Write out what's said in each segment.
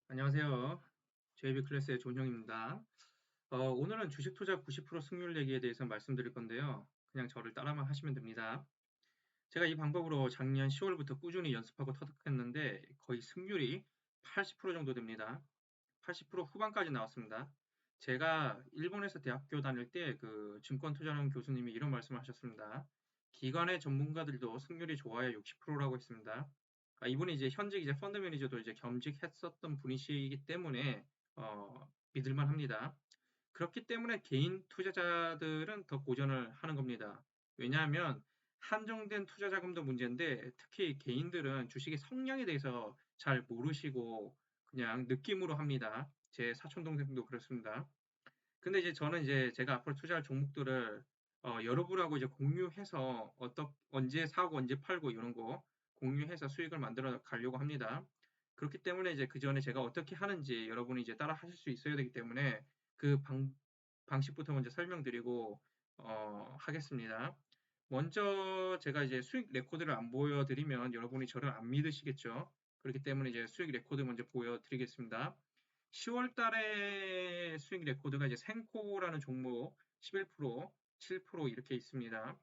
안녕하세요. JB 클래스의 존형입니다. 오늘은 주식 투자 90% 승률 얘기에 대해서 말씀드릴 건데요. 그냥 저를 따라만 하시면 됩니다. 제가 이 방법으로 작년 10월부터 꾸준히 연습하고 터득했는데 거의 승률이 80% 정도 됩니다. 80% 후반까지 나왔습니다. 제가 일본에서 대학교 다닐 때 그 증권 투자하는 교수님이 이런 말씀을 하셨습니다. 기관의 전문가들도 승률이 좋아야 60%라고 했습니다. 이분이 이제 현직 이제 펀드 매니저도 이제 겸직했었던 분이시기 때문에 믿을만 합니다. 그렇기 때문에 개인 투자자들은 더 고전을 하는 겁니다. 왜냐하면 한정된 투자 자금도 문제인데 특히 개인들은 주식의 성향에 대해서 잘 모르시고 그냥 느낌으로 합니다. 제 사촌 동생도 그렇습니다. 근데 이제 저는 이제 제가 앞으로 투자할 종목들을 여러분하고 이제 공유해서 언제 사고 언제 팔고 이런 거 공유해서 수익을 만들어 가려고 합니다. 그렇기 때문에 이제 그 전에 제가 어떻게 하는지 여러분이 이제 따라 하실 수 있어야 되기 때문에 그 방식부터 먼저 설명드리고 하겠습니다. 먼저 제가 이제 수익 레코드를 안 보여드리면 여러분이 저를 안 믿으시겠죠? 그렇기 때문에 이제 수익 레코드 먼저 보여드리겠습니다. 10월 달에 수익 레코드가 이제 생코라는 종목 11%, 7% 이렇게 있습니다.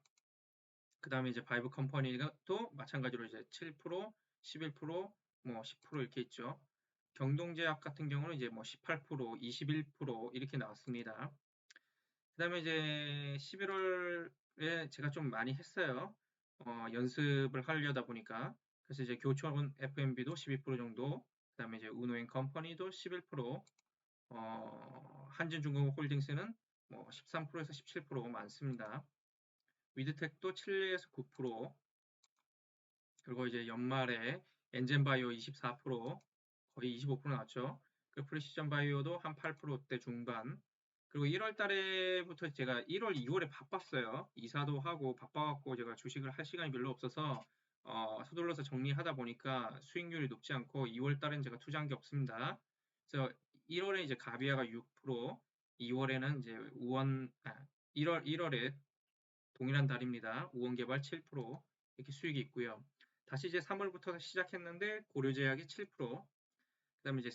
그 다음에 이제 바이브 컴퍼니가 또 마찬가지로 이제 7%, 11%, 뭐 10% 이렇게 있죠. 경동제약 같은 경우는 이제 뭐 18%, 21% 이렇게 나왔습니다. 그 다음에 이제 11월에 제가 좀 많이 했어요. 연습을 하려다 보니까. 그래서 이제 교촌 FMB도 12% 정도, 그 다음에 이제 우노앤 컴퍼니도 11%, 한진중공업 홀딩스는 뭐 13%에서 17% 많습니다. 위드텍도 7에서 9%, 그리고 이제 연말에 엔젠바이오 24%, 거의 25% 나왔죠. 그 프리시전 바이오도 한 8%대 중반. 그리고 1월 달에부터 제가 1월, 2월에 바빴어요. 이사도 하고 바빠갖고 제가 주식을 할 시간이 별로 없어서 서둘러서 정리하다 보니까 수익률이 높지 않고 2월 달엔 제가 투자한 게 없습니다. 그래서 1월에 이제 가비아가 6%, 2월에는 이제 1월에 동일한 달입니다. 우원개발 7% 이렇게 수익이 있고요. 다시 이제 3월부터 시작했는데 고려제약이 7%, 그다음에 이제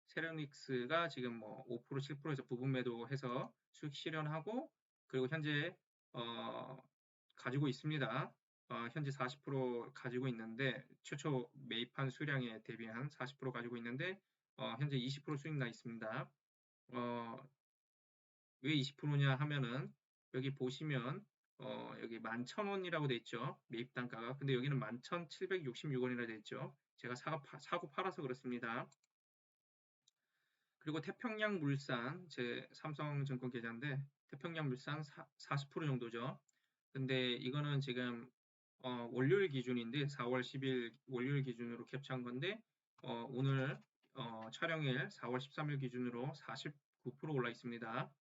세로닉스가 지금 뭐 5%, 7%에서 부분 매도해서 수익 실현하고 그리고 현재 어, 가지고 있습니다. 현재 40% 가지고 있는데 최초 매입한 수량에 대비한 40% 가지고 있는데 현재 20% 수익 나 있습니다. 어, 왜 20%냐 하면은 여기 보시면 여기 11,000원이라고 돼 있죠. 매입 단가가. 근데 여기는 11,766원이라 돼 있죠. 제가 사고 팔아서 그렇습니다. 그리고 태평양물산, 제 삼성증권 계좌인데 태평양물산 40% 정도죠. 근데 이거는 지금 월요일 기준인데 4월 10일 월요일 기준으로 캡처한 건데 오늘 촬영일 4월 13일 기준으로 49% 올라 있습니다.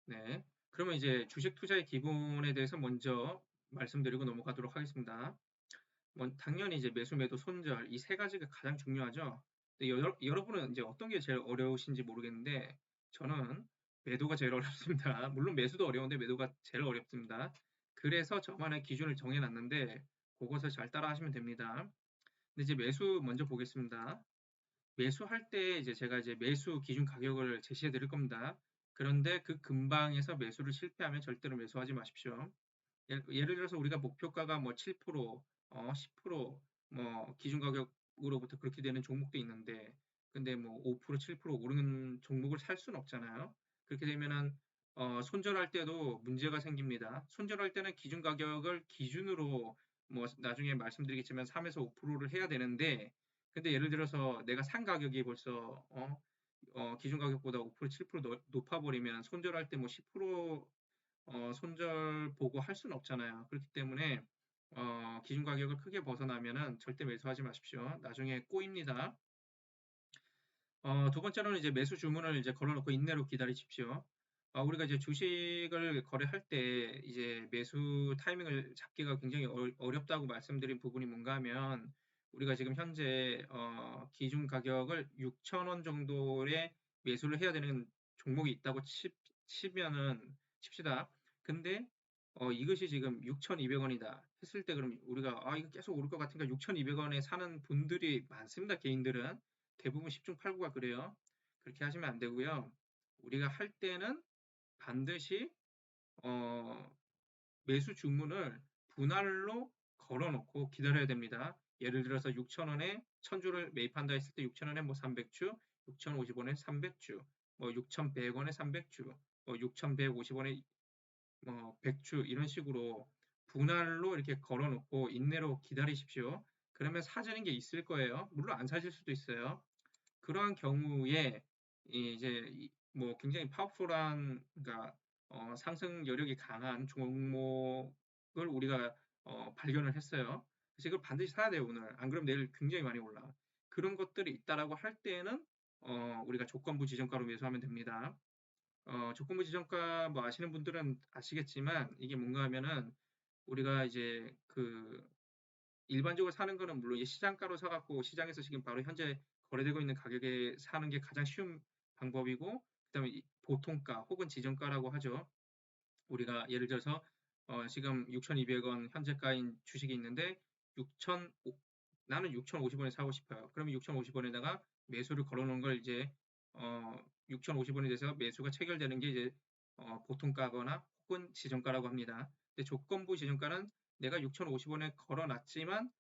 네. 그러면 이제 주식 투자의 기본에 대해서 먼저 말씀드리고 넘어가도록 하겠습니다. 당연히 이제 매수, 매도, 손절 이 세 가지가 가장 중요하죠. 근데 여러분은 이제 어떤 게 제일 어려우신지 모르겠는데 저는 매도가 제일 어렵습니다. 물론 매수도 어려운데 매도가 제일 어렵습니다. 그래서 저만의 기준을 정해놨는데 그것을 잘 따라하시면 됩니다. 근데 이제 매수 먼저 보겠습니다. 매수할 때 이제 제가 이제 매수 기준 가격을 제시해 드릴 겁니다. 그런데 그 근방에서 매수를 실패하면 절대로 매수하지 마십시오. 예를 들어서 우리가 목표가가 뭐 7%, 10%, 뭐 기준 가격으로부터 그렇게 되는 종목도 있는데, 근데 뭐 5%, 7% 오르는 종목을 살 수는 없잖아요. 그렇게 되면은 손절할 때도 문제가 생깁니다. 손절할 때는 기준 가격을 기준으로 뭐 나중에 말씀드리겠지만 3에서 5%를 해야 되는데, 근데 예를 들어서 내가 산 가격이 벌써 기준 가격보다 5%, 7% 높아버리면 손절할 때 뭐 10% 손절 보고 할 수는 없잖아요. 그렇기 때문에 기준 가격을 크게 벗어나면은 절대 매수하지 마십시오. 나중에 꼬입니다. 두 번째로는 이제 매수 주문을 이제 걸어놓고 인내로 기다리십시오. 우리가 이제 주식을 거래할 때 이제 매수 타이밍을 잡기가 굉장히 어렵다고 말씀드린 부분이 뭔가 하면 우리가 지금 현재 기준 가격을 6,000원 정도의 매수를 해야 되는 종목이 있다고 치면은 칩시다. 근데 이것이 지금 6,200원이다 했을 때 그럼 우리가 이거 계속 오를 것 같으니까 6,200원에 사는 분들이 많습니다. 개인들은 대부분 10중 8구가 그래요. 그렇게 하시면 안 되고요. 우리가 할 때는 반드시 어, 매수 주문을 분할로 걸어놓고 기다려야 됩니다. 예를 들어서 6,000원에 1,000주를 매입한다 했을 때 6,000원에 뭐 300주, 6,050원에 300주, 뭐 6,100원에 300주, 뭐 6,150원에 뭐 100주 이런 식으로 분할로 이렇게 걸어놓고 인내로 기다리십시오. 그러면 사지는 게 있을 거예요. 물론 안 사질 수도 있어요. 그러한 경우에 이제 뭐 굉장히 파워풀한 그러니까 상승 여력이 강한 종목을 우리가 발견을 했어요. 그래서 이걸 반드시 사야 돼요, 오늘. 안 그러면 내일 굉장히 많이 올라. 그런 것들이 있다라고 할 때는 우리가 조건부 지정가로 매수하면 됩니다. 조건부 지정가 뭐 아시는 분들은 아시겠지만 이게 뭔가 하면은 우리가 이제 그 일반적으로 사는 거는 물론 이 시장가로 사갖고 시장에서 지금 바로 현재 거래되고 있는 가격에 사는 게 가장 쉬운 방법이고, 그다음에 보통가 혹은 지정가라고 하죠. 우리가 예를 들어서 지금 6,200원 현재가인 주식이 있는데 6,000 나는 6,050원에 사고 싶어요. 그러면 6,050원에다가 매수를 걸어놓은 걸 이제 6,050원에 대해서 매수가 체결되는 게 이제 보통가거나 혹은 지정가라고 합니다. 근데 조건부 지정가는 내가 6,050원에 걸어놨지만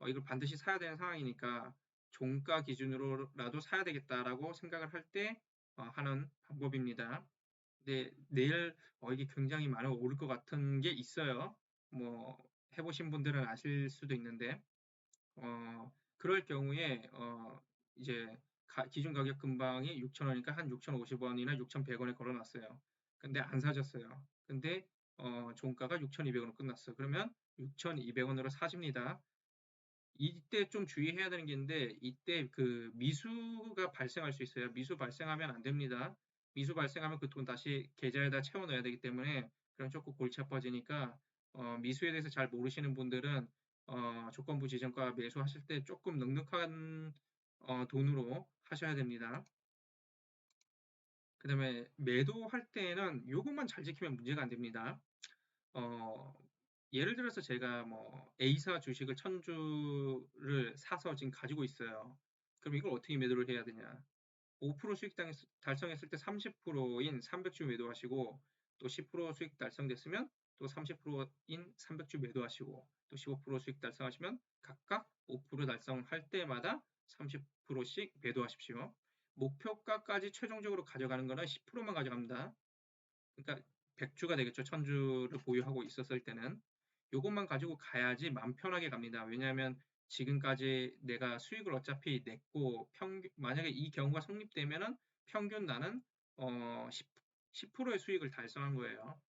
이걸 반드시 사야 되는 상황이니까 종가 기준으로라도 사야 되겠다라고 생각을 할 때 하는 방법입니다. 근데 내일 이게 굉장히 많이 오를 것 같은 게 있어요. 뭐 해보신 분들은 아실 수도 있는데 그럴 경우에 이제 기준 가격 근방이 6,000원이니까 한 6,050원이나 6,100원에 걸어놨어요. 근데 안 사졌어요. 근데 종가가 6,200원으로 끝났어. 그러면 6,200원으로 사십니다. 이때 좀 주의해야 되는 게 있는데 이때 그 미수가 발생할 수 있어요. 미수 발생하면 안 됩니다. 미수 발생하면 그 돈 다시 계좌에다 채워 넣어야 되기 때문에 그럼 조금 골치 아파지니까 미수에 대해서 잘 모르시는 분들은 조건부 지정가 매수하실 때 조금 넉넉한 돈으로 하셔야 됩니다. 그 다음에 매도할 때는 요것만 잘 지키면 문제가 안 됩니다. 어, 예를 들어서 제가 뭐 A사 주식을 1,000주를 사서 지금 가지고 있어요. 그럼 이걸 어떻게 매도를 해야 되냐? 5% 수익 달성했을 때 30%인 300주 매도하시고 또 10% 수익 달성됐으면 또 30%인 300주 매도하시고 또 15% 수익 달성하시면 각각 5% 달성할 때마다 30%씩 매도하십시오. 목표가까지 최종적으로 가져가는 거는 10%만 가져갑니다. 그러니까 100주가 되겠죠. 1,000주를 보유하고 있었을 때는. 요것만 가지고 가야지 마음 편하게 갑니다. 왜냐하면 지금까지 내가 수익을 어차피 냈고 만약에 이 경우가 성립되면은 평균 나는 10%의 수익을 달성한 거예요.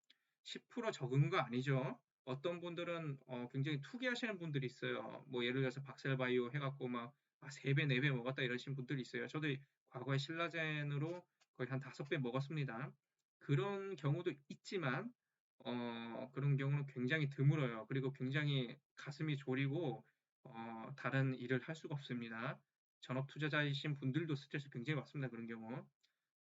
10% 적은 거 아니죠. 어떤 분들은 굉장히 투기하시는 분들이 있어요. 뭐 예를 들어서 박셀바이오 해갖고 막 3배, 4배 먹었다 이러신 분들이 있어요. 저도 과거에 신라젠으로 거의 한 5배 먹었습니다. 그런 경우도 있지만 그런 경우는 굉장히 드물어요. 그리고 굉장히 가슴이 졸이고 다른 일을 할 수가 없습니다. 전업 투자자이신 분들도 스트레스 굉장히 받습니다. 그런 경우.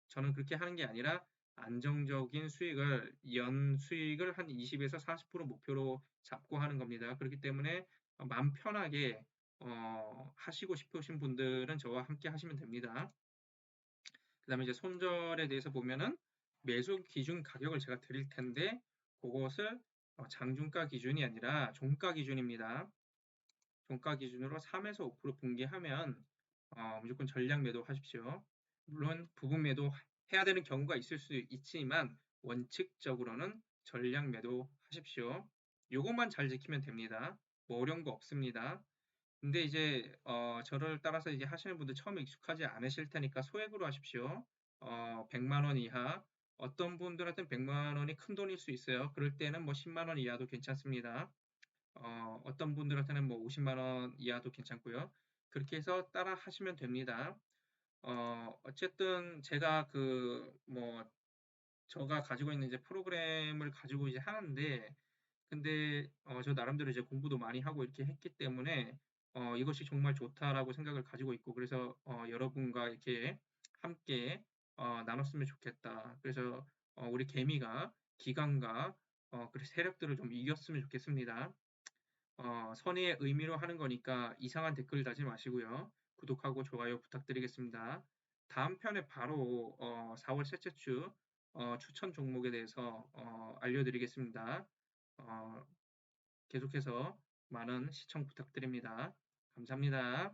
저는 그렇게 하는 게 아니라 안정적인 수익을 연 수익을 한 20에서 40% 목표로 잡고 하는 겁니다. 그렇기 때문에 마음 편하게 하시고 싶으신 분들은 저와 함께 하시면 됩니다. 그다음에 이제 손절에 대해서 보면은 매수 기준 가격을 제가 드릴 텐데 그것을 장중가 기준이 아니라 종가 기준입니다. 종가 기준으로 3에서 5% 붕괴하면 무조건 전량 매도하십시오. 물론 부분 매도 해야 되는 경우가 있을 수 있지만 원칙적으로는 전량 매도하십시오. 요것만 잘 지키면 됩니다. 뭐 어려운 거 없습니다. 근데 이제 저를 따라서 이제 하시는 분들 처음에 익숙하지 않으실 테니까 소액으로 하십시오. 100만 원 이하. 어떤 분들한테는 100만 원이 큰 돈일 수 있어요. 그럴 때는 뭐 10만 원 이하도 괜찮습니다. 어떤 분들한테는 뭐 50만 원 이하도 괜찮고요. 그렇게 해서 따라 하시면 됩니다. 어쨌든 제가 제가 가지고 있는 이제 프로그램을 가지고 이제 하는데 근데 저 나름대로 이제 공부도 많이 하고 이렇게 했기 때문에 이것이 정말 좋다라고 생각을 가지고 있고 그래서 여러분과 이렇게 함께 나눴으면 좋겠다. 그래서 우리 개미가 기관과 그리고 세력들을 좀 이겼으면 좋겠습니다. 선의의 의미로 하는 거니까 이상한 댓글 다지 마시고요. 구독하고 좋아요 부탁드리겠습니다. 다음 편에 바로 4월 셋째 주 추천 종목에 대해서 알려드리겠습니다. 어, 계속해서 많은 시청 부탁드립니다. 감사합니다.